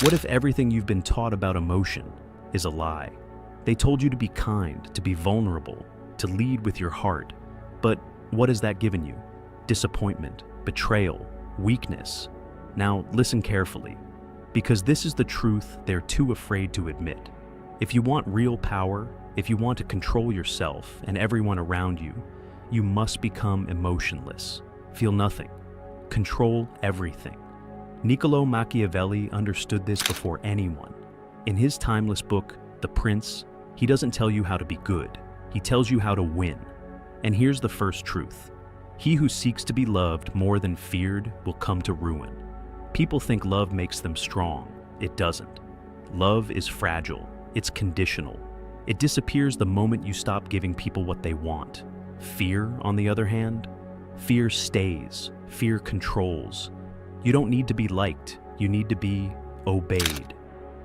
What if everything you've been taught about emotion is a lie? They told you to be kind, to be vulnerable, to lead with your heart. But what has that given you? Disappointment, betrayal, weakness. Now listen carefully, because this is the truth they're too afraid to admit. If you want real power, if you want to control yourself and everyone around you, you must become emotionless. Feel nothing. Control everything. Niccolo Machiavelli understood this before anyone. In his timeless book, The Prince, he doesn't tell you how to be good. He tells you how to win. And here's the first truth. He who seeks to be loved more than feared will come to ruin. People think love makes them strong. It doesn't. Love is fragile. It's conditional. It disappears the moment you stop giving people what they want. Fear, on the other hand, fear stays. Fear controls. You don't need to be liked. You need to be obeyed.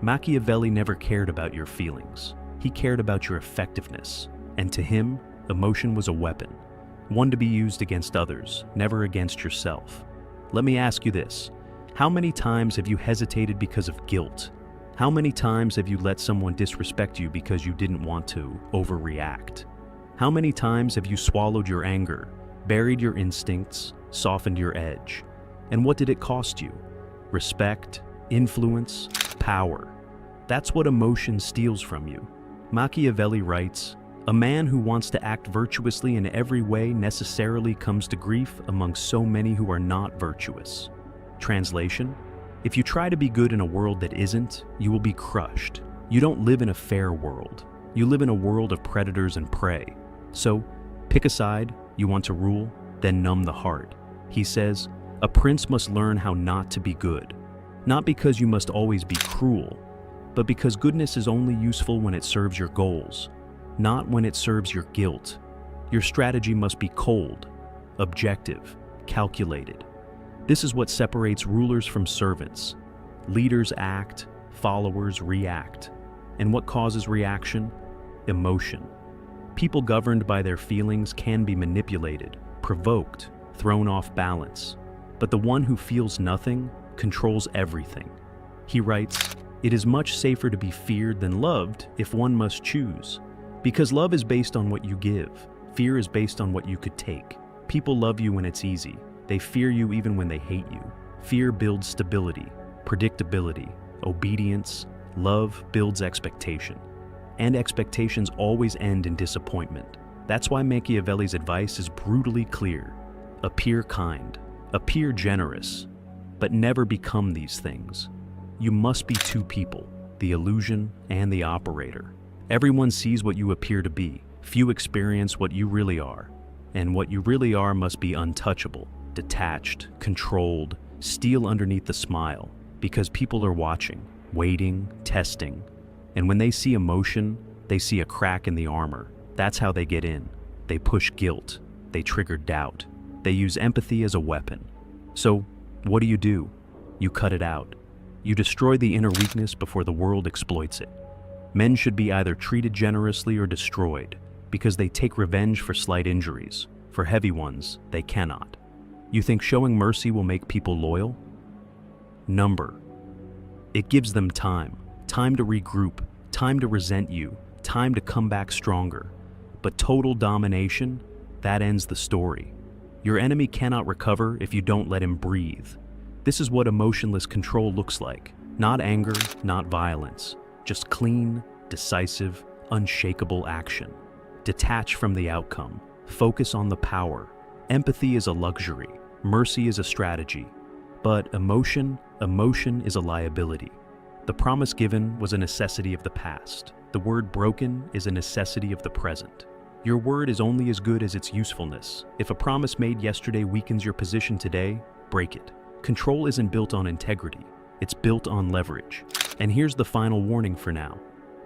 Machiavelli never cared about your feelings. He cared about your effectiveness. And to him, emotion was a weapon, one to be used against others, never against yourself. Let me ask you this. How many times have you hesitated because of guilt? How many times have you let someone disrespect you because you didn't want to overreact? How many times have you swallowed your anger, buried your instincts, softened your edge? And what did it cost you? Respect, influence, power. That's what emotion steals from you. Machiavelli writes, "A man who wants to act virtuously in every way necessarily comes to grief among so many who are not virtuous." Translation: if you try to be good in a world that isn't, you will be crushed. You don't live in a fair world. You live in a world of predators and prey. So, pick a side. You want to rule, then numb the heart. He says, a prince must learn how not to be good. Not because you must always be cruel, but because goodness is only useful when it serves your goals, not when it serves your guilt. Your strategy must be cold, objective, calculated. This is what separates rulers from servants. Leaders act, followers react. And what causes reaction? Emotion. People governed by their feelings can be manipulated, provoked, thrown off balance. But the one who feels nothing controls everything. He writes, "It is much safer to be feared than loved if one must choose. Because love is based on what you give. Fear is based on what you could take. People love you when it's easy. They fear you even when they hate you. Fear builds stability, predictability, obedience. Love builds expectation. And expectations always end in disappointment. That's why Machiavelli's advice is brutally clear. Appear kind, appear generous, but never become these things. You must be two people, the illusion and the operator. Everyone sees what you appear to be. Few experience what you really are. And what you really are must be untouchable, detached, controlled, steel underneath the smile, because people are watching, waiting, testing. And when they see emotion, they see a crack in the armor. That's how they get in. They push guilt. They trigger doubt. They use empathy as a weapon. So, what do? You cut it out. You destroy the inner weakness before the world exploits it. Men should be either treated generously or destroyed, because they take revenge for slight injuries. For heavy ones, they cannot. You think showing mercy will make people loyal? Number. It gives them time to regroup, time to resent you, time to come back stronger. But total domination, that ends the story. Your enemy cannot recover if you don't let him breathe. This is what emotionless control looks like. Not anger, not violence. Just clean, decisive, unshakable action. Detach from the outcome. Focus on the power. Empathy is a luxury. Mercy is a strategy. But emotion is a liability. The promise given was a necessity of the past. The word broken is a necessity of the present. Your word is only as good as its usefulness. If a promise made yesterday weakens your position today, break it. Control isn't built on integrity. It's built on leverage. And here's the final warning for now.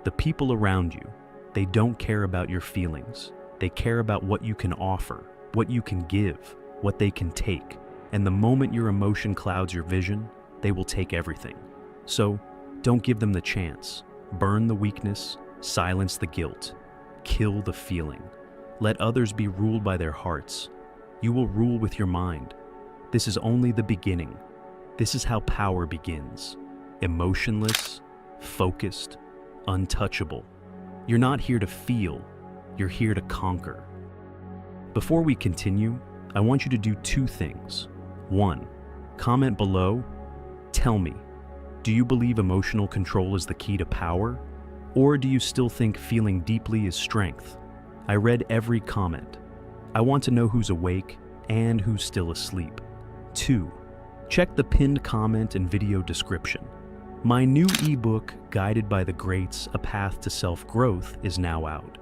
The people around you, they don't care about your feelings. They care about what you can offer, what you can give, what they can take. And the moment your emotion clouds your vision, they will take everything. So, don't give them the chance. Burn the weakness, silence the guilt, kill the feeling. Let others be ruled by their hearts. You will rule with your mind. This is only the beginning. This is how power begins. emotionless, focused, untouchable. You're not here to feel, you're here to conquer. Before we continue, I want you to do two things. 1. Comment below. Tell me, do you believe emotional control is the key to power? Or do you still think feeling deeply is strength? I read every comment. I want to know who's awake and who's still asleep. 2. Check the pinned comment and video description. My new ebook, Guided by the Greats, A Path to Self-Growth, is now out.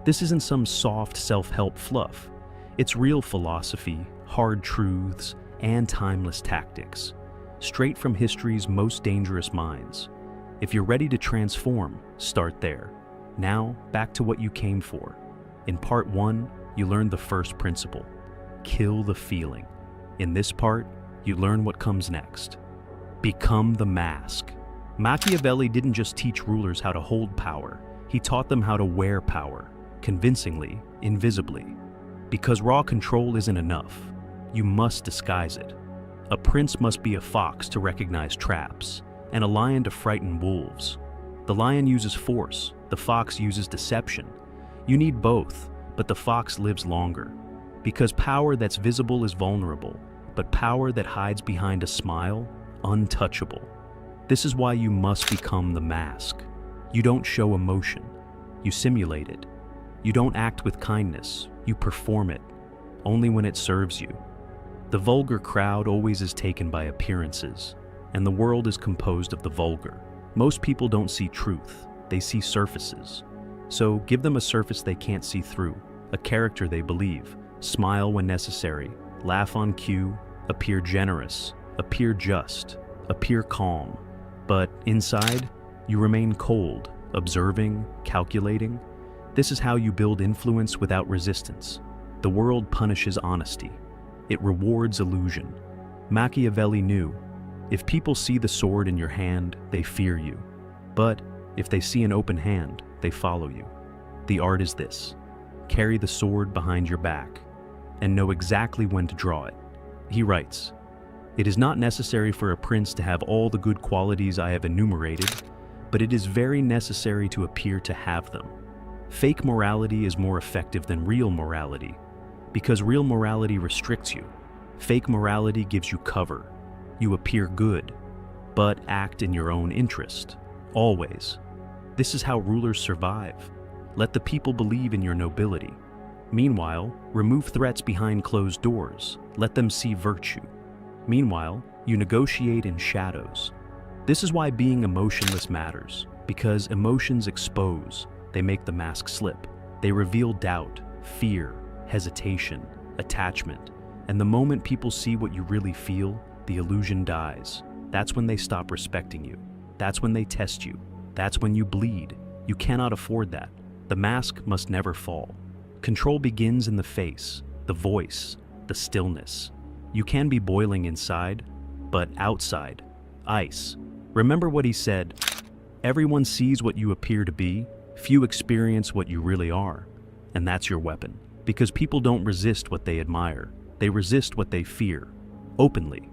This isn't some soft self-help fluff. It's real philosophy, hard truths, and timeless tactics, straight from history's most dangerous minds. If you're ready to transform, start there. Now, back to what you came for. In part 1, you learned the first principle: kill the feeling. In this part, you learn what comes next. Become the mask. Machiavelli didn't just teach rulers how to hold power, he taught them how to wear power, convincingly, invisibly. Because raw control isn't enough, you must disguise it. A prince must be a fox to recognize traps, and a lion to frighten wolves. The lion uses force, the fox uses deception. You need both, but the fox lives longer. Because power that's visible is vulnerable, but power that hides behind a smile, untouchable. This is why you must become the mask. You don't show emotion, you simulate it. You don't act with kindness, you perform it, only when it serves you. The vulgar crowd always is taken by appearances, and the world is composed of the vulgar. Most people don't see truth, they see surfaces. So give them a surface they can't see through, a character they believe. Smile when necessary, laugh on cue, appear generous, appear just, appear calm. But inside, you remain cold, observing, calculating. This is how you build influence without resistance. The world punishes honesty. It rewards illusion. Machiavelli knew, if people see the sword in your hand, they fear you. But if they see an open hand, they follow you. The art is this: carry the sword behind your back and know exactly when to draw it. He writes, "It is not necessary for a prince to have all the good qualities I have enumerated, but it is very necessary to appear to have them." Fake morality is more effective than real morality, because real morality restricts you. Fake morality gives you cover. You appear good, but act in your own interest, always. This is how rulers survive. Let the people believe in your nobility. Meanwhile, remove threats behind closed doors. Let them see virtue. Meanwhile, you negotiate in shadows. This is why being emotionless matters, because emotions expose. They make the mask slip. They reveal doubt, fear, hesitation, attachment. And the moment people see what you really feel, the illusion dies. That's when they stop respecting you. That's when they test you. That's when you bleed. You cannot afford that. The mask must never fall. Control begins in the face, the voice, the stillness. You can be boiling inside, but outside, ice. Remember what he said: everyone sees what you appear to be, few experience what you really are. And that's your weapon. Because people don't resist what they admire. They resist what they fear, openly.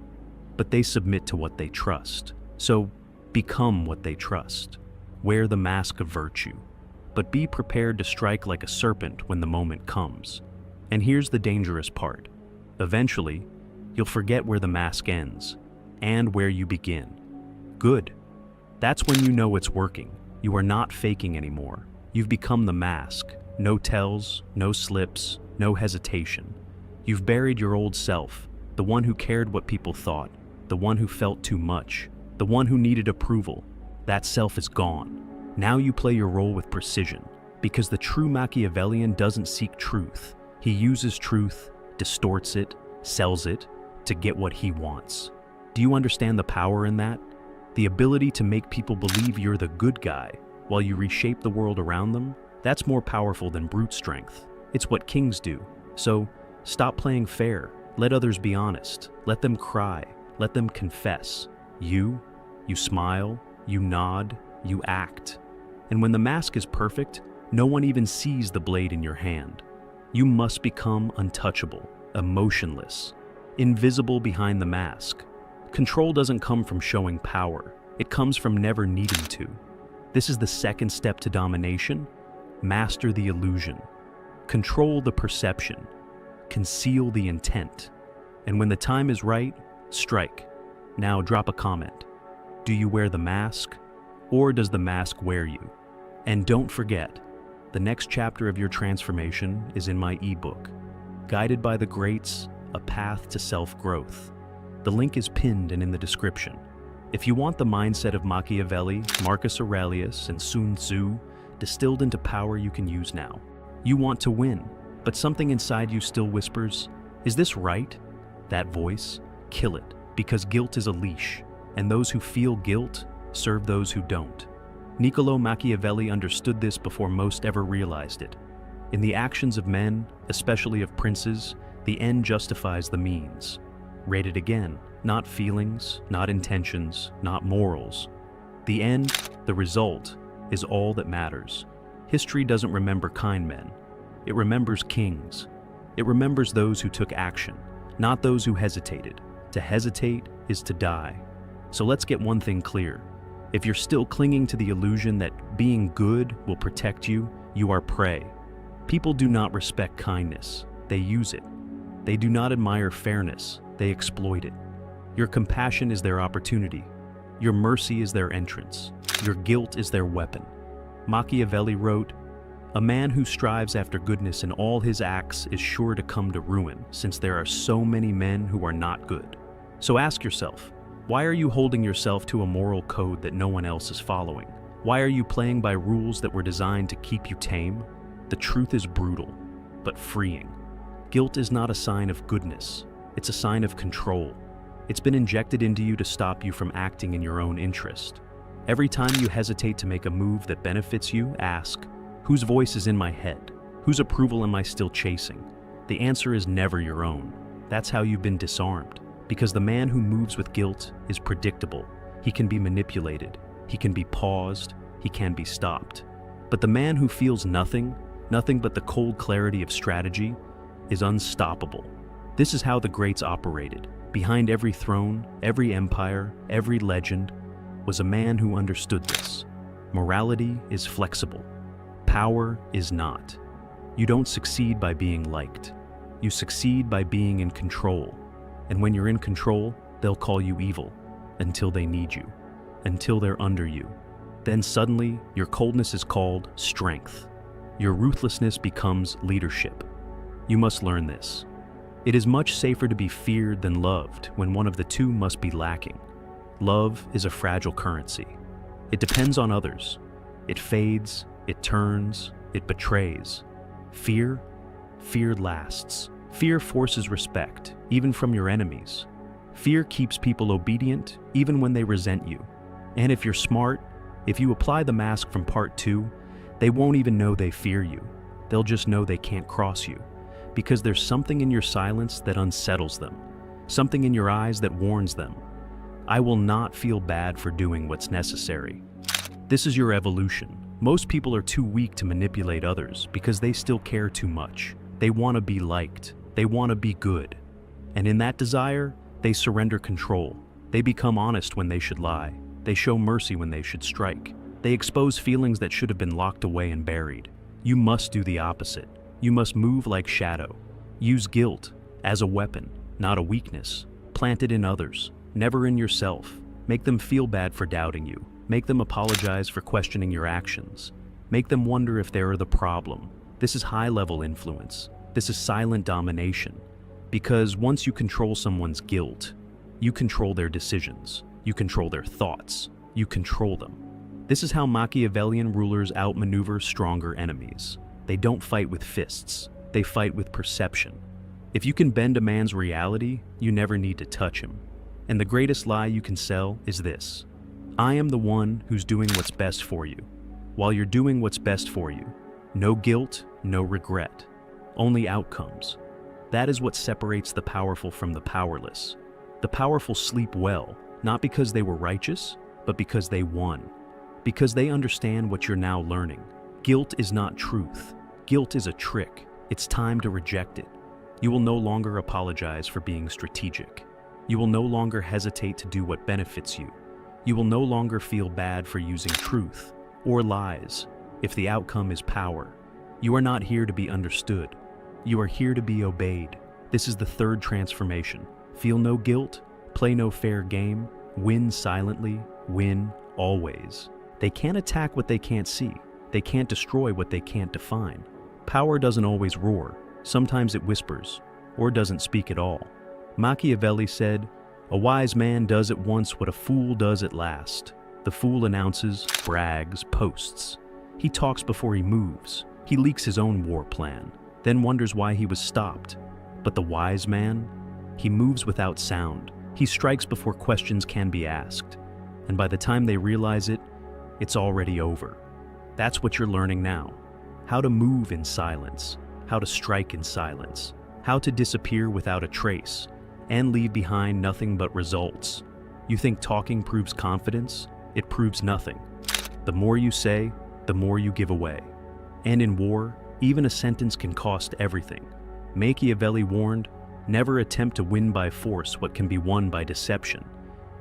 But they submit to what they trust. So, become what they trust. Wear the mask of virtue. But be prepared to strike like a serpent when the moment comes. And here's the dangerous part. Eventually, you'll forget where the mask ends, and where you begin. Good. That's when you know it's working. You are not faking anymore. You've become the mask. No tells, no slips, no hesitation. You've buried your old self, the one who cared what people thought, the one who felt too much, the one who needed approval. That self is gone. Now you play your role with precision, because the true Machiavellian doesn't seek truth. He uses truth, distorts it, sells it, to get what he wants. Do you understand the power in that? The ability to make people believe you're the good guy while you reshape the world around them? That's more powerful than brute strength. It's what kings do. So, stop playing fair. Let others be honest. Let them cry. Let them confess. You smile, you nod, you act. And when the mask is perfect, no one even sees the blade in your hand. You must become untouchable, emotionless, invisible behind the mask. Control doesn't come from showing power. It comes from never needing to. This is the second step to domination. Master the illusion. Control the perception. Conceal the intent. And when the time is right, strike. Now drop a comment. Do you wear the mask, or does the mask wear you? And don't forget, the next chapter of your transformation is in my ebook, Guided by the Greats, A Path to Self-Growth. The link is pinned and in the description. If you want the mindset of Machiavelli, Marcus Aurelius, and Sun Tzu distilled into power you can use now. You want to win, but something inside you still whispers, is this right? That voice, kill it, because guilt is a leash, and those who feel guilt serve those who don't. Niccolo Machiavelli understood this before most ever realized it. In the actions of men, especially of princes, the end justifies the means. Rate it again, not feelings, not intentions, not morals. The end, the result, is all that matters. History doesn't remember kind men. It remembers kings. It remembers those who took action, not those who hesitated. To hesitate is to die. So let's get one thing clear. If you're still clinging to the illusion that being good will protect you, you are prey. People do not respect kindness. They use it. They do not admire fairness. They exploit it. Your compassion is their opportunity. Your mercy is their entrance. Your guilt is their weapon. Machiavelli wrote, "A man who strives after goodness in all his acts is sure to come to ruin, since there are so many men who are not good." So ask yourself, why are you holding yourself to a moral code that no one else is following? Why are you playing by rules that were designed to keep you tame? The truth is brutal, but freeing. Guilt is not a sign of goodness. It's a sign of control. It's been injected into you to stop you from acting in your own interest. Every time you hesitate to make a move that benefits you, ask, whose voice is in my head? Whose approval am I still chasing? The answer is never your own. That's how you've been disarmed. Because the man who moves with guilt is predictable. He can be manipulated. He can be paused. He can be stopped. But the man who feels nothing but the cold clarity of strategy, is unstoppable. This is how the greats operated. Behind every throne, every empire, every legend, was a man who understood this. Morality is flexible. Power is not. You don't succeed by being liked. You succeed by being in control. And when you're in control, they'll call you evil until they need you, until they're under you. Then suddenly, your coldness is called strength. Your ruthlessness becomes leadership. You must learn this. It is much safer to be feared than loved when one of the two must be lacking. Love is a fragile currency. It depends on others. It fades, it turns, it betrays. Fear lasts. Fear forces respect, even from your enemies. Fear keeps people obedient, even when they resent you. And if you're smart, if you apply the mask from part 2, they won't even know they fear you. They'll just know they can't cross you. Because there's something in your silence that unsettles them. Something in your eyes that warns them. I will not feel bad for doing what's necessary. This is your evolution. Most people are too weak to manipulate others because they still care too much. They want to be liked. They want to be good. And in that desire, they surrender control. They become honest when they should lie. They show mercy when they should strike. They expose feelings that should have been locked away and buried. You must do the opposite. You must move like shadow. Use guilt as a weapon, not a weakness. Plant it in others, never in yourself. Make them feel bad for doubting you. Make them apologize for questioning your actions. Make them wonder if they are the problem. This is high-level influence. This is silent domination. Because once you control someone's guilt, you control their decisions. You control their thoughts. You control them. This is how Machiavellian rulers outmaneuver stronger enemies. They don't fight with fists. They fight with perception. If you can bend a man's reality, you never need to touch him. And the greatest lie you can sell is this: I am the one who's doing what's best for you. While you're doing what's best for you, no guilt, no regret, only outcomes. That is what separates the powerful from the powerless. The powerful sleep well, not because they were righteous, but because they won. Because they understand what you're now learning. Guilt is not truth. Guilt is a trick. It's time to reject it. You will no longer apologize for being strategic. You will no longer hesitate to do what benefits you. You will no longer feel bad for using truth or lies if the outcome is power. You are not here to be understood. You are here to be obeyed. This is the third transformation. Feel no guilt, play no fair game, win silently, win always. They can't attack what they can't see. They can't destroy what they can't define. Power doesn't always roar. Sometimes it whispers, or doesn't speak at all. Machiavelli said, "A wise man does at once what a fool does at last." The fool announces, brags, posts. He talks before he moves. He leaks his own war plan, then wonders why he was stopped. But the wise man, he moves without sound. He strikes before questions can be asked. And by the time they realize it, it's already over. That's what you're learning now. How to move in silence, how to strike in silence, how to disappear without a trace, and leave behind nothing but results. You think talking proves confidence? It proves nothing. The more you say, the more you give away. And in war, even a sentence can cost everything. Machiavelli warned, never attempt to win by force what can be won by deception.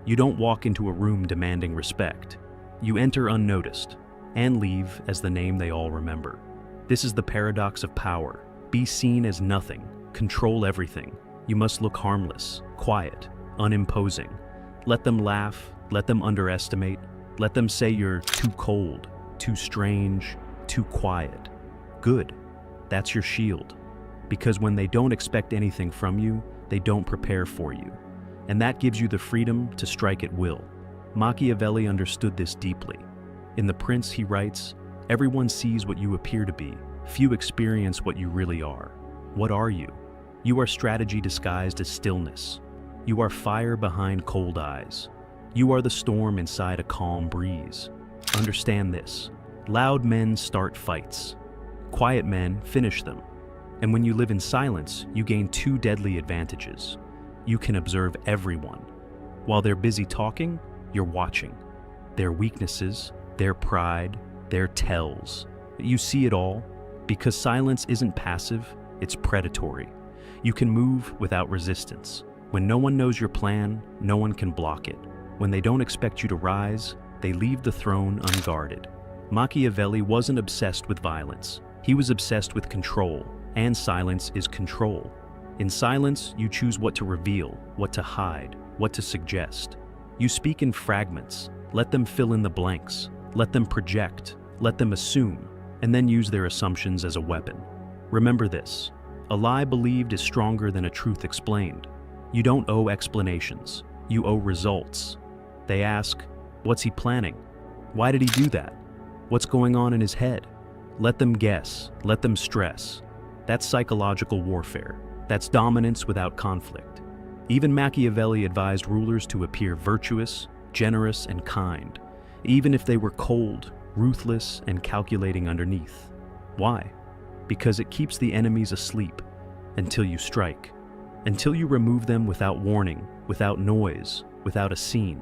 You don't walk into a room demanding respect. You enter unnoticed, and leave as the name they all remember. This is the paradox of power. Be seen as nothing, control everything. You must look harmless, quiet, unimposing. Let them laugh, let them underestimate, let them say you're too cold, too strange, too quiet. Good, that's your shield. Because when they don't expect anything from you, they don't prepare for you. And that gives you the freedom to strike at will. Machiavelli understood this deeply. In The Prince, he writes, "Everyone sees what you appear to be. Few experience what you really are." What are you? You are strategy disguised as stillness. You are fire behind cold eyes. You are the storm inside a calm breeze. Understand this. Loud men start fights. Quiet men finish them. And when you live in silence, you gain two deadly advantages. You can observe everyone. While they're busy talking, you're watching. Their weaknesses, their pride, their tells. You see it all, because silence isn't passive, it's predatory. You can move without resistance. When no one knows your plan, no one can block it. When they don't expect you to rise, they leave the throne unguarded. Machiavelli wasn't obsessed with violence. He was obsessed with control, and silence is control. In silence, you choose what to reveal, what to hide, what to suggest. You speak in fragments. Let them fill in the blanks. Let them project. Let them assume, and then use their assumptions as a weapon. Remember this. A lie believed is stronger than a truth explained. You don't owe explanations. You owe results. They ask, what's he planning? Why did he do that? What's going on in his head? Let them guess. Let them stress. That's psychological warfare. That's dominance without conflict. Even Machiavelli advised rulers to appear virtuous, generous, and kind, even if they were cold, ruthless, and calculating underneath. Why? Because it keeps the enemies asleep until you strike, until you remove them without warning, without noise, without a scene.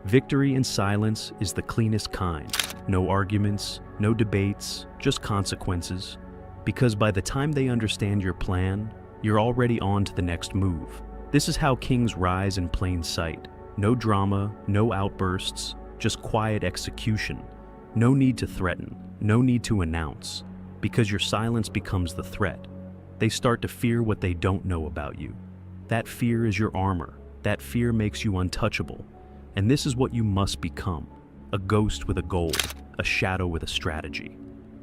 Victory in silence is the cleanest kind. No arguments, no debates, just consequences. Because by the time they understand your plan, you're already on to the next move. This is how kings rise in plain sight. No drama, no outbursts, just quiet execution. No need to threaten, no need to announce. Because your silence becomes the threat. They start to fear what they don't know about you. That fear is your armor. That fear makes you untouchable. And this is what you must become. A ghost with a goal, a shadow with a strategy.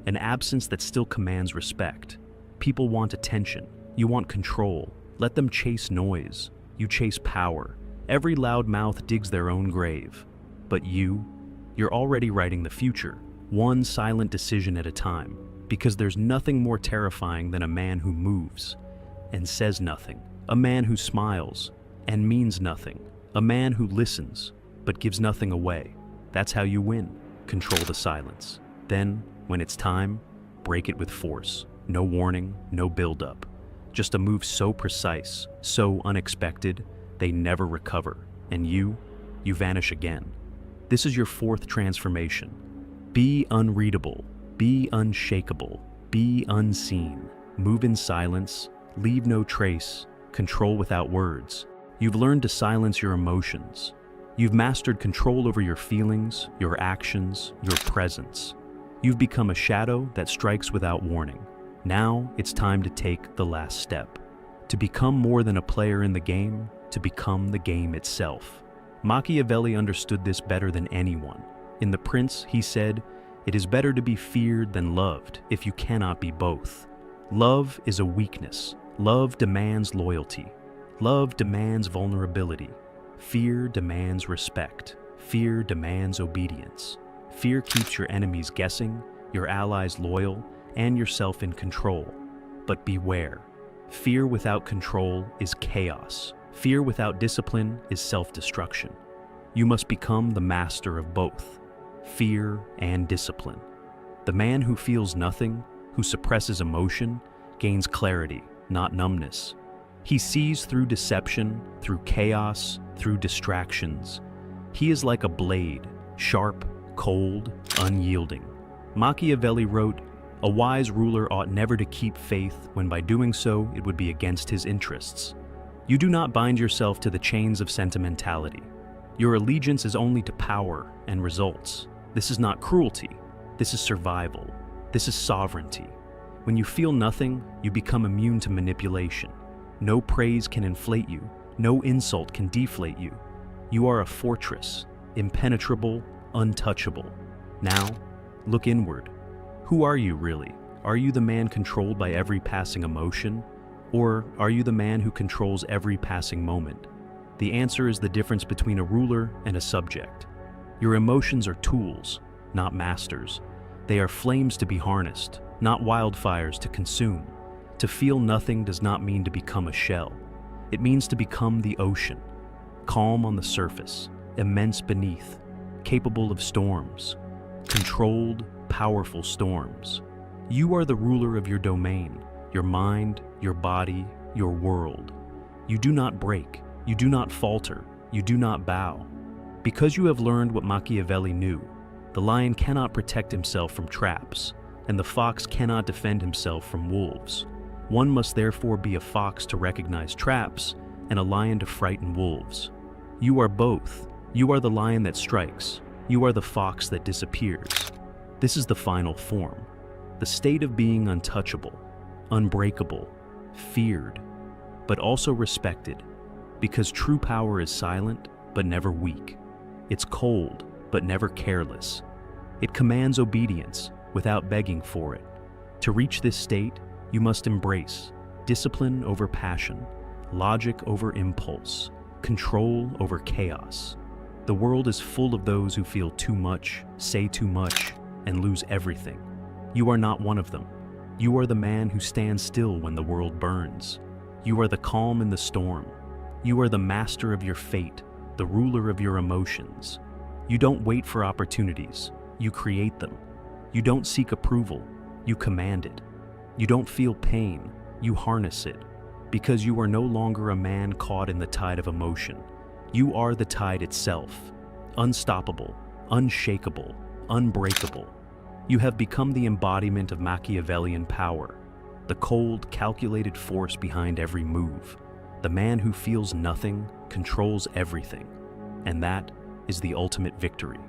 An absence that still commands respect. People want attention. You want control. Let them chase noise. You chase power. Every loud mouth digs their own grave. But you're already writing the future, one silent decision at a time. Because there's nothing more terrifying than a man who moves and says nothing. A man who smiles and means nothing. A man who listens but gives nothing away. That's how you win. Control the silence. Then, when it's time, break it with force. No warning, no build-up. Just a move so precise, so unexpected, they never recover. And you vanish again. This is your fourth transformation. Be unreadable. Be unshakable. Be unseen. Move in silence. Leave no trace. Control without words. You've learned to silence your emotions. You've mastered control over your feelings, your actions, your presence. You've become a shadow that strikes without warning. Now it's time to take the last step. To become more than a player in the game, to become the game itself. Machiavelli understood this better than anyone. In The Prince, he said, "It is better to be feared than loved if you cannot be both." Love is a weakness. Love demands loyalty. Love demands vulnerability. Fear demands respect. Fear demands obedience. Fear keeps your enemies guessing, your allies loyal, and yourself in control. But beware. Fear without control is chaos. Fear without discipline is self-destruction. You must become the master of both, fear and discipline. The man who feels nothing, who suppresses emotion, gains clarity, not numbness. He sees through deception, through chaos, through distractions. He is like a blade, sharp, cold, unyielding. Machiavelli wrote, "A wise ruler ought never to keep faith when by doing so it would be against his interests." You do not bind yourself to the chains of sentimentality. Your allegiance is only to power and results. This is not cruelty. This is survival. This is sovereignty. When you feel nothing, you become immune to manipulation. No praise can inflate you. No insult can deflate you. You are a fortress, impenetrable, untouchable. Now, look inward. Who are you really? Are you the man controlled by every passing emotion? Or are you the man who controls every passing moment? The answer is the difference between a ruler and a subject. Your emotions are tools, not masters. They are flames to be harnessed, not wildfires to consume. To feel nothing does not mean to become a shell. It means to become the ocean, calm on the surface, immense beneath, capable of storms, controlled, powerful storms. You are the ruler of your domain, your mind, your body, your world. You do not break, you do not falter, you do not bow. Because you have learned what Machiavelli knew, the lion cannot protect himself from traps, and the fox cannot defend himself from wolves. One must therefore be a fox to recognize traps, and a lion to frighten wolves. You are both. You are the lion that strikes. You are the fox that disappears. This is the final form, the state of being untouchable, unbreakable, feared, but also respected, because true power is silent, but never weak. It's cold, but never careless. It commands obedience without begging for it. To reach this state, you must embrace discipline over passion, logic over impulse, control over chaos. The world is full of those who feel too much, say too much, and lose everything. You are not one of them. You are the man who stands still when the world burns. You are the calm in the storm. You are the master of your fate, the ruler of your emotions. You don't wait for opportunities, you create them. You don't seek approval, you command it. You don't feel pain, you harness it. Because you are no longer a man caught in the tide of emotion. You are the tide itself, unstoppable, unshakable, unbreakable. You have become the embodiment of Machiavellian power, the cold, calculated force behind every move. The man who feels nothing controls everything, and that is the ultimate victory.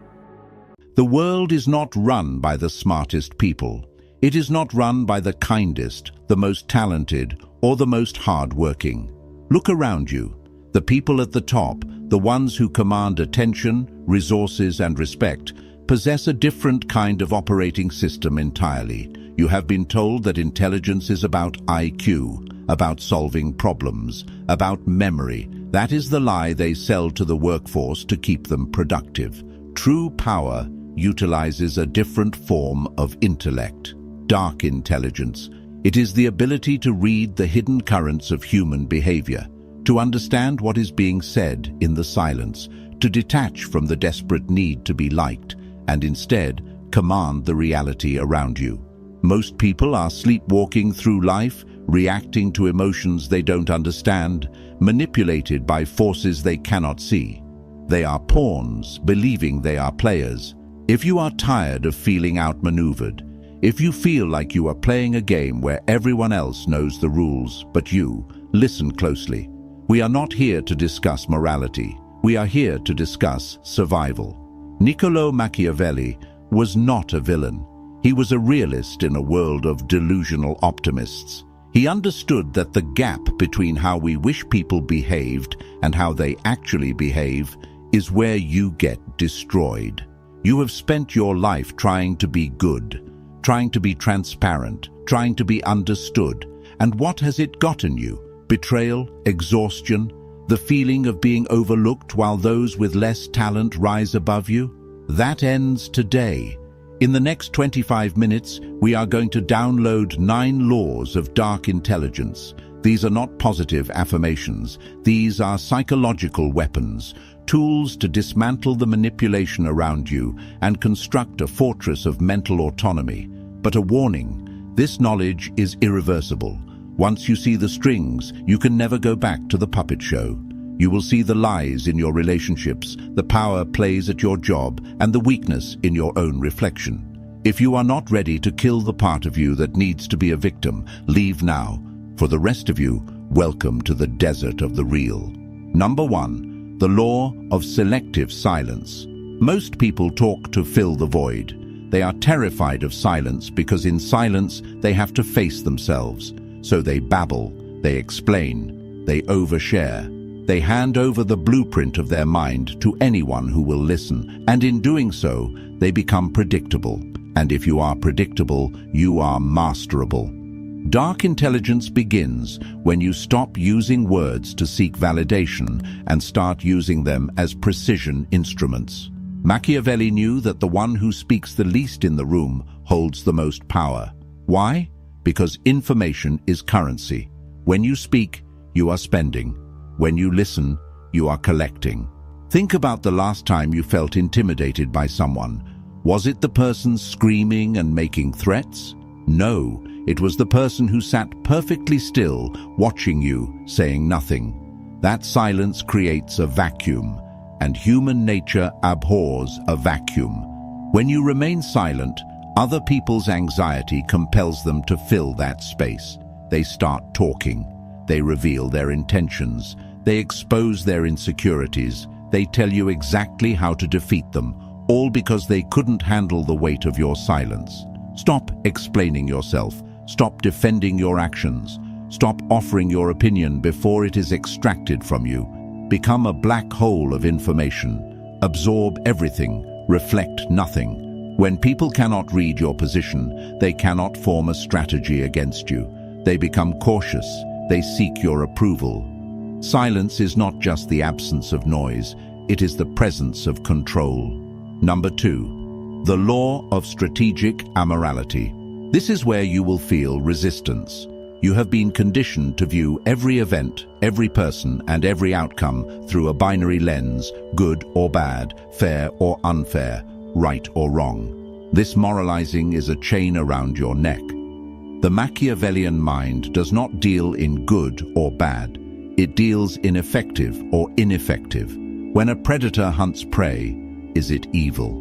The world is not run by the smartest people. It is not run by the kindest, the most talented, or the most hard-working. Look around you. The people at the top, the ones who command attention, resources, and respect, possess a different kind of operating system entirely. You have been told that intelligence is about IQ, about solving problems, about memory. That is the lie they sell to the workforce to keep them productive. True power utilizes a different form of intellect, dark intelligence. It is the ability to read the hidden currents of human behavior, to understand what is being said in the silence, to detach from the desperate need to be liked, and instead command the reality around you. Most people are sleepwalking through life, reacting to emotions they don't understand, manipulated by forces they cannot see. They are pawns, believing they are players. If you are tired of feeling outmaneuvered, if you feel like you are playing a game where everyone else knows the rules but you, listen closely. We are not here to discuss morality. We are here to discuss survival. Niccolo Machiavelli was not a villain. He was a realist in a world of delusional optimists. He understood that the gap between how we wish people behaved and how they actually behave is where you get destroyed. You have spent your life trying to be good, trying to be transparent, trying to be understood. And what has it gotten you? Betrayal, exhaustion, the feeling of being overlooked while those with less talent rise above you? That ends today. In the next 25 minutes, we are going to download 9 laws of dark intelligence. These are not positive affirmations. These are psychological weapons, tools to dismantle the manipulation around you and construct a fortress of mental autonomy. But a warning, this knowledge is irreversible. Once you see the strings, you can never go back to the puppet show. You will see the lies in your relationships, the power plays at your job, and the weakness in your own reflection. If you are not ready to kill the part of you that needs to be a victim, leave now. For the rest of you, welcome to the desert of the real. Number 1. The law of selective silence. Most people talk to fill the void. They are terrified of silence because in silence they have to face themselves. So they babble, they explain, they overshare. They hand over the blueprint of their mind to anyone who will listen, and in doing so, they become predictable. And if you are predictable, you are masterable. Dark intelligence begins when you stop using words to seek validation and start using them as precision instruments. Machiavelli knew that the one who speaks the least in the room holds the most power. Why? Because information is currency. When you speak, you are spending. When you listen, you are collecting. Think about the last time you felt intimidated by someone. Was it the person screaming and making threats? No, it was the person who sat perfectly still, watching you, saying nothing. That silence creates a vacuum, and human nature abhors a vacuum. When you remain silent, other people's anxiety compels them to fill that space. They start talking. They reveal their intentions. They expose their insecurities. They tell you exactly how to defeat them, all because they couldn't handle the weight of your silence. Stop explaining yourself. Stop defending your actions. Stop offering your opinion before it is extracted from you. Become a black hole of information. Absorb everything. Reflect nothing. When people cannot read your position, they cannot form a strategy against you. They become cautious. They seek your approval. Silence is not just the absence of noise, it is the presence of control. Number 2. The law of strategic amorality. This is where you will feel resistance. You have been conditioned to view every event, every person, and every outcome through a binary lens, good or bad, fair or unfair, right or wrong. This moralizing is a chain around your neck. The Machiavellian mind does not deal in good or bad. It deals in effective or ineffective. When a predator hunts prey, is it evil?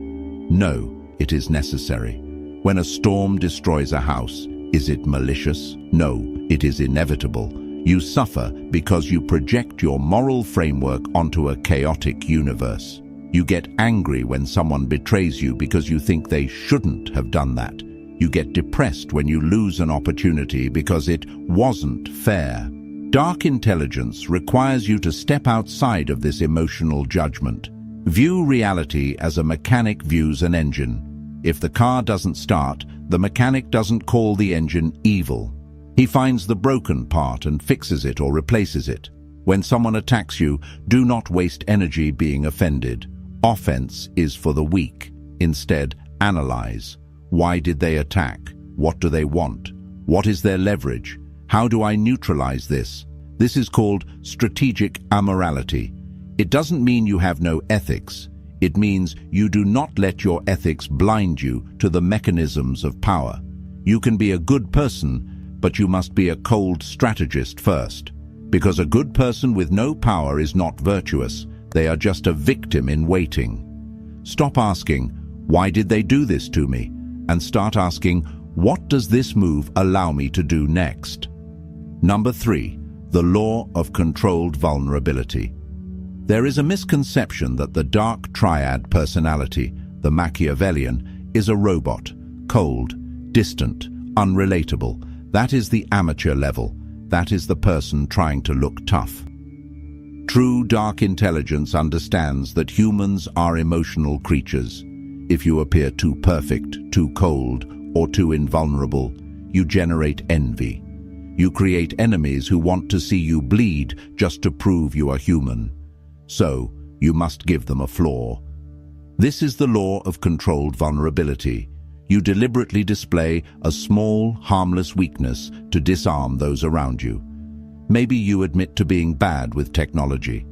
No, it is necessary. When a storm destroys a house, is it malicious? No, it is inevitable. You suffer because you project your moral framework onto a chaotic universe. You get angry when someone betrays you because you think they shouldn't have done that. You get depressed when you lose an opportunity because it wasn't fair. Dark intelligence requires you to step outside of this emotional judgment. View reality as a mechanic views an engine. If the car doesn't start, the mechanic doesn't call the engine evil. He finds the broken part and fixes it or replaces it. When someone attacks you, do not waste energy being offended. Offense is for the weak. Instead, analyze. Why did they attack? What do they want? What is their leverage? How do I neutralize this? This is called strategic amorality. It doesn't mean you have no ethics. It means you do not let your ethics blind you to the mechanisms of power. You can be a good person, but you must be a cold strategist first. Because a good person with no power is not virtuous. They are just a victim in waiting. Stop asking, why did they do this to me? And start asking, what does this move allow me to do next? Number 3, the law of controlled vulnerability. There is a misconception that the dark triad personality, the Machiavellian, is a robot, cold, distant, unrelatable. That is the amateur level. That is the person trying to look tough. True dark intelligence understands that humans are emotional creatures. If you appear too perfect, too cold, or too invulnerable, you generate envy. You create enemies who want to see you bleed just to prove you are human. So, you must give them a flaw. This is the law of controlled vulnerability. You deliberately display a small, harmless weakness to disarm those around you. Maybe you admit to being bad with technology.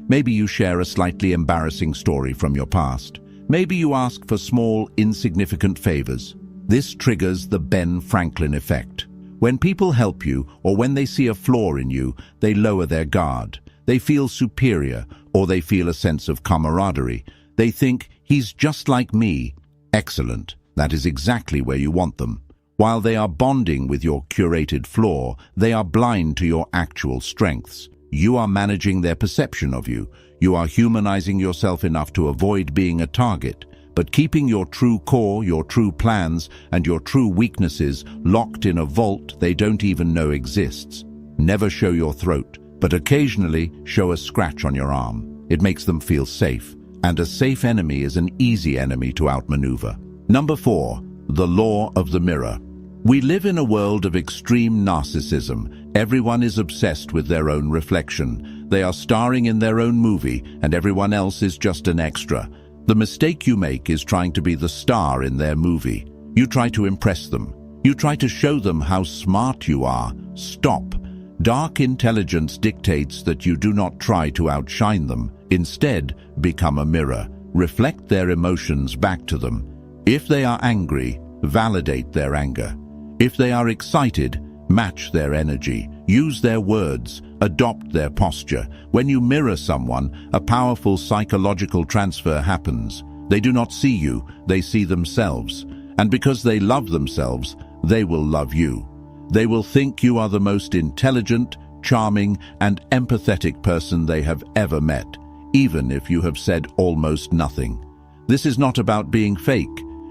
Maybe you share a slightly embarrassing story from your past. Maybe you ask for small, insignificant favors. This triggers the Ben Franklin effect. When people help you or when they see a flaw in you, they lower their guard. They feel superior, or they feel a sense of camaraderie. They think, he's just like me. Excellent. That is exactly where you want them. While they are bonding with your curated flaw, they are blind to your actual strengths. You are managing their perception of you. You are humanizing yourself enough to avoid being a target, but keeping your true core, your true plans, and your true weaknesses locked in a vault they don't even know exists. Never show your throat, but occasionally show a scratch on your arm. It makes them feel safe, and a safe enemy is an easy enemy to outmaneuver. Number 4, the law of the mirror. We live in a world of extreme narcissism. Everyone is obsessed with their own reflection. They are starring in their own movie, and everyone else is just an extra. The mistake you make is trying to be the star in their movie. You try to impress them. You try to show them how smart you are. Stop. Dark intelligence dictates that you do not try to outshine them. Instead, become a mirror. Reflect their emotions back to them. If they are angry, validate their anger. If they are excited, match their energy. Use their words. Adopt their posture. When you mirror someone, a powerful psychological transfer happens. They do not see you, they see themselves. And because they love themselves, they will love you. They will think you are the most intelligent, charming, and empathetic person they have ever met, even if you have said almost nothing. This is not about being fake.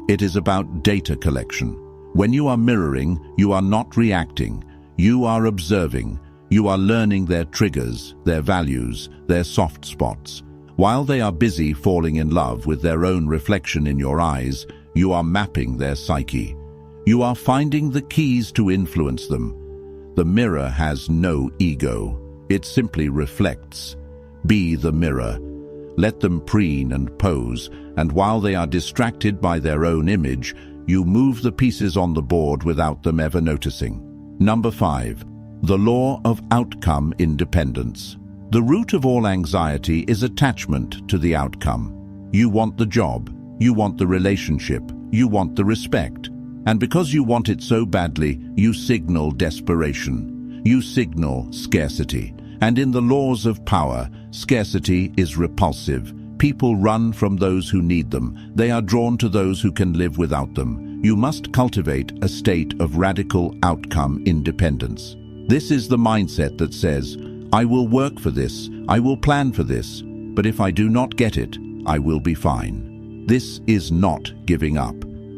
It is about data collection. When you are mirroring, you are not reacting. You are observing. You are learning their triggers, their values, their soft spots. While they are busy falling in love with their own reflection in your eyes, you are mapping their psyche. You are finding the keys to influence them. The mirror has no ego. It simply reflects. Be the mirror. Let them preen and pose, and while they are distracted by their own image, you move the pieces on the board without them ever noticing. Number 5. The law of outcome independence. The root of all anxiety is attachment to the outcome. You want the job, you want the relationship, you want the respect. And because you want it so badly, you signal desperation. You signal scarcity. And in the laws of power, scarcity is repulsive. People run from those who need them. They are drawn to those who can live without them. You must cultivate a state of radical outcome independence. This is the mindset that says, I will work for this, I will plan for this, but if I do not get it, I will be fine. This is not giving up.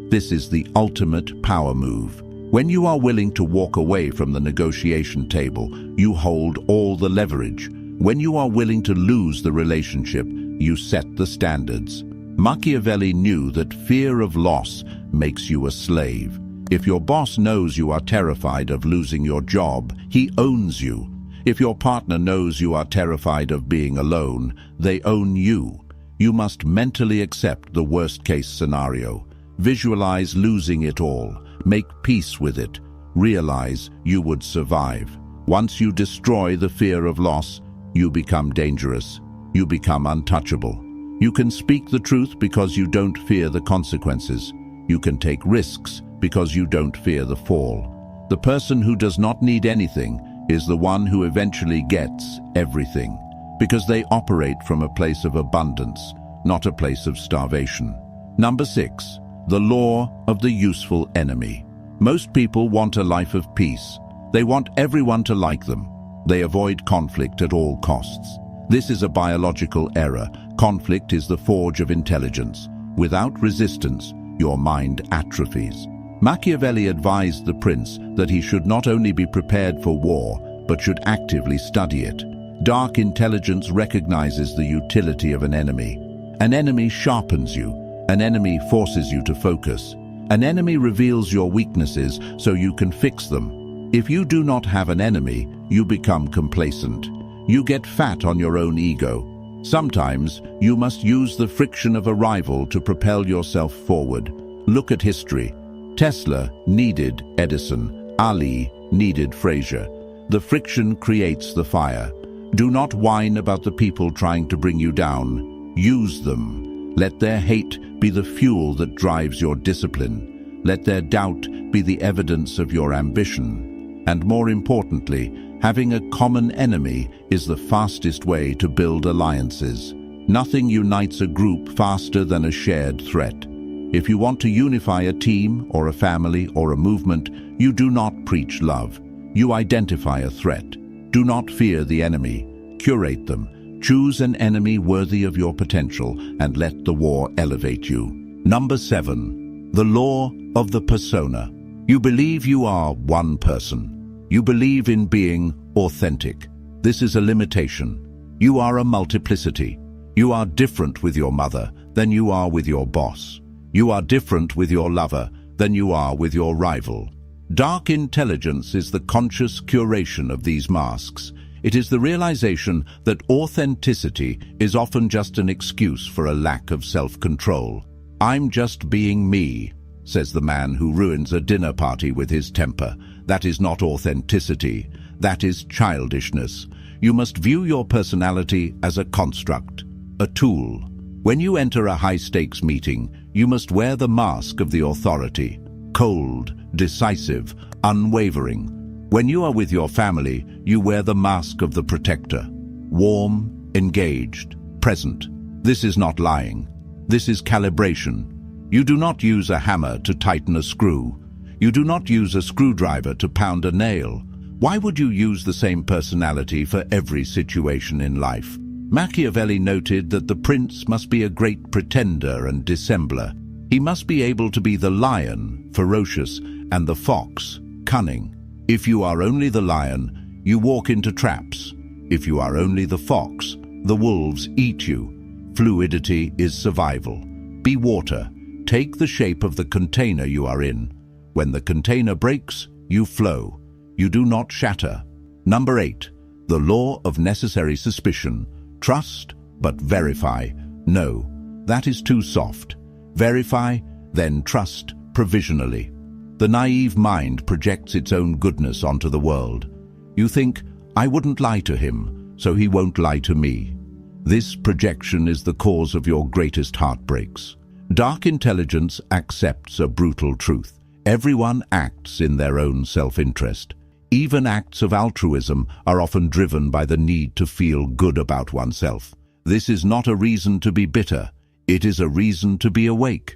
This is the ultimate power move. When you are willing to walk away from the negotiation table, you hold all the leverage. When you are willing to lose the relationship, you set the standards. Machiavelli knew that fear of loss makes you a slave. If your boss knows you are terrified of losing your job, he owns you. If your partner knows you are terrified of being alone, they own you. You must mentally accept the worst-case scenario. Visualize losing it all. Make peace with it. Realize you would survive. Once you destroy the fear of loss, you become dangerous. You become untouchable. You can speak the truth because you don't fear the consequences. You can take risks because you don't fear the fall. The person who does not need anything is the one who eventually gets everything, because they operate from a place of abundance, not a place of starvation. Number 6. The law of the useful enemy. Most people want a life of peace. They want everyone to like them. They avoid conflict at all costs. This is a biological error. Conflict is the forge of intelligence. Without resistance, your mind atrophies. Machiavelli advised the prince that he should not only be prepared for war, but should actively study it. Dark intelligence recognizes the utility of an enemy. An enemy sharpens you. An enemy forces you to focus. An enemy reveals your weaknesses so you can fix them. If you do not have an enemy, you become complacent. You get fat on your own ego. Sometimes you must use the friction of a rival to propel yourself forward. Look at history. Tesla needed Edison. Ali needed Fraser. The friction creates the fire. Do not whine about the people trying to bring you down. Use them. Let their hate be the fuel that drives your discipline. Let their doubt be the evidence of your ambition. And more importantly, having a common enemy is the fastest way to build alliances. Nothing unites a group faster than a shared threat. If you want to unify a team or a family or a movement, you do not preach love. You identify a threat. Do not fear the enemy. Curate them. Choose an enemy worthy of your potential and let the war elevate you. Number 7. The law of the persona. You believe you are one person. You believe in being authentic. This is a limitation. You are a multiplicity. You are different with your mother than you are with your boss. You are different with your lover than you are with your rival. Dark intelligence is the conscious curation of these masks. It is the realization that authenticity is often just an excuse for a lack of self-control. "I'm just being me," says the man who ruins a dinner party with his temper. That is not authenticity. That is childishness. You must view your personality as a construct, a tool. When you enter a high-stakes meeting, you must wear the mask of the authority. Cold, decisive, unwavering. When you are with your family, you wear the mask of the protector. Warm, engaged, present. This is not lying. This is calibration. You do not use a hammer to tighten a screw. You do not use a screwdriver to pound a nail. Why would you use the same personality for every situation in life? Machiavelli noted that the prince must be a great pretender and dissembler. He must be able to be the lion, ferocious, and the fox, cunning. If you are only the lion, you walk into traps. If you are only the fox, the wolves eat you. Fluidity is survival. Be water. Take the shape of the container you are in. When the container breaks, you flow. You do not shatter. Number 8. The law of necessary suspicion. Trust, but verify. No, that is too soft. Verify, then trust provisionally. The naive mind projects its own goodness onto the world. You think, I wouldn't lie to him, so he won't lie to me. This projection is the cause of your greatest heartbreaks. Dark intelligence accepts a brutal truth. Everyone acts in their own self-interest. Even acts of altruism are often driven by the need to feel good about oneself. This is not a reason to be bitter. It is a reason to be awake.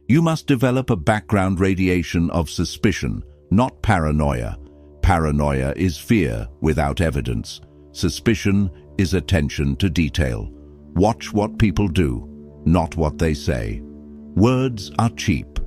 You must develop a background radiation of suspicion, not paranoia. Paranoia is fear without evidence. Suspicion is attention to detail. Watch what people do, not what they say. Words are cheap.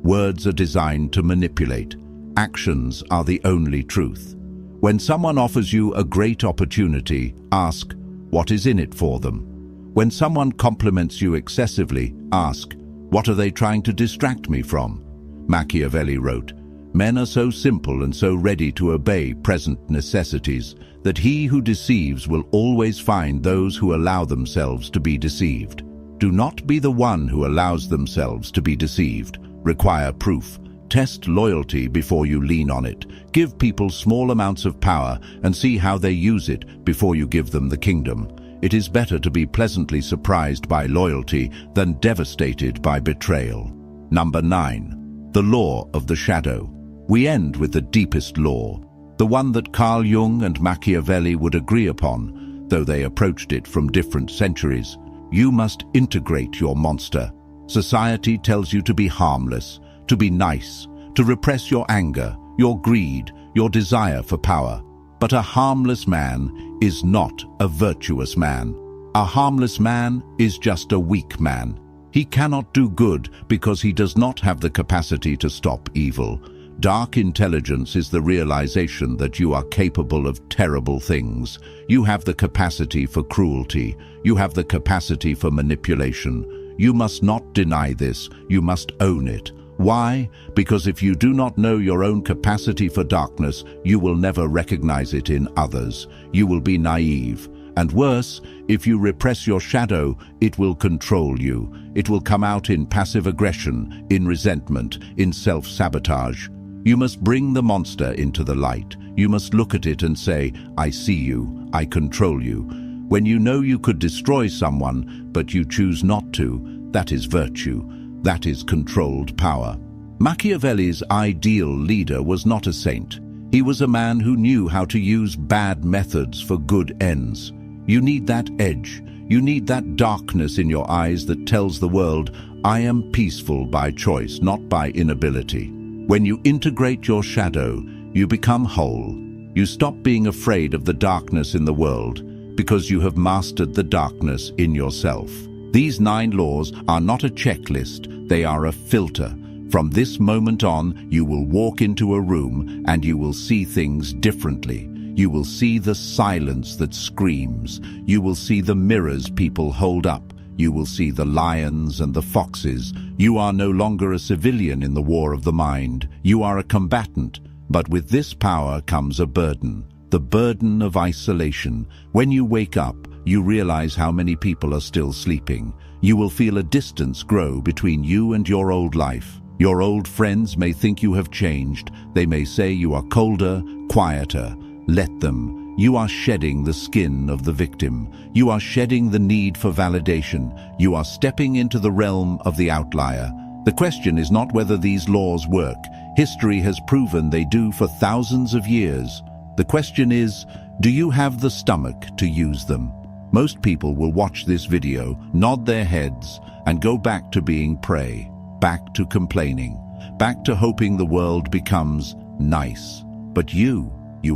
Words are designed to manipulate. Actions are the only truth. When someone offers you a great opportunity, ask, what is in it for them? When someone compliments you excessively, ask, what are they trying to distract me from? Machiavelli wrote, men are so simple and so ready to obey present necessities that he who deceives will always find those who allow themselves to be deceived. Do not be the one who allows themselves to be deceived. Require proof. Test loyalty before you lean on it. Give people small amounts of power and see how they use it before you give them the kingdom. It is better to be pleasantly surprised by loyalty than devastated by betrayal. Number 9. The law of the shadow. We end with the deepest law, the one that Carl Jung and Machiavelli would agree upon, though they approached it from different centuries. You must integrate your monster. Society tells you to be harmless, to be nice, to repress your anger, your greed, your desire for power. But a harmless man is not a virtuous man. A harmless man is just a weak man. He cannot do good because he does not have the capacity to stop evil. Dark intelligence is the realization that you are capable of terrible things. You have the capacity for cruelty. You have the capacity for manipulation. You must not deny this. You must own it. Why? Because if you do not know your own capacity for darkness, you will never recognize it in others. You will be naive. And worse, if you repress your shadow, it will control you. It will come out in passive aggression, in resentment, in self-sabotage. You must bring the monster into the light. You must look at it and say, I see you, I control you. When you know you could destroy someone, but you choose not to, that is virtue. That is controlled power. Machiavelli's ideal leader was not a saint. He was a man who knew how to use bad methods for good ends. You need that edge. You need that darkness in your eyes that tells the world, I am peaceful by choice, not by inability. When you integrate your shadow, you become whole. You stop being afraid of the darkness in the world because you have mastered the darkness in yourself. These 9 laws are not a checklist, they are a filter. From this moment on, you will walk into a room and you will see things differently. You will see the silence that screams. You will see the mirrors people hold up. You will see the lions and the foxes. You are no longer a civilian in the war of the mind. You are a combatant. But with this power comes a burden. The burden of isolation. When you wake up, you realize how many people are still sleeping. You will feel a distance grow between you and your old life. Your old friends may think you have changed. They may say you are colder, quieter. Let them. You are shedding the skin of the victim. You are shedding the need for validation. You are stepping into the realm of the outlier. The question is not whether these laws work. History has proven they do for thousands of years. The question is, do you have the stomach to use them? Most people will watch this video, nod their heads, and go back to being prey, back to complaining, back to hoping the world becomes nice. But you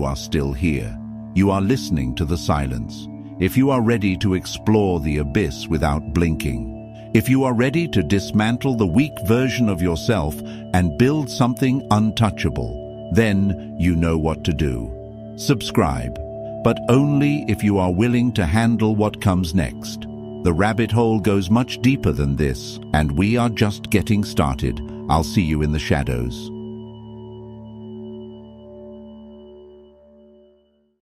are still here. You are listening to the silence. If you are ready to explore the abyss without blinking, if you are ready to dismantle the weak version of yourself and build something untouchable, then you know what to do. Subscribe, but only if you are willing to handle what comes next. The rabbit hole goes much deeper than this, and we are just getting started. I'll see you in the shadows.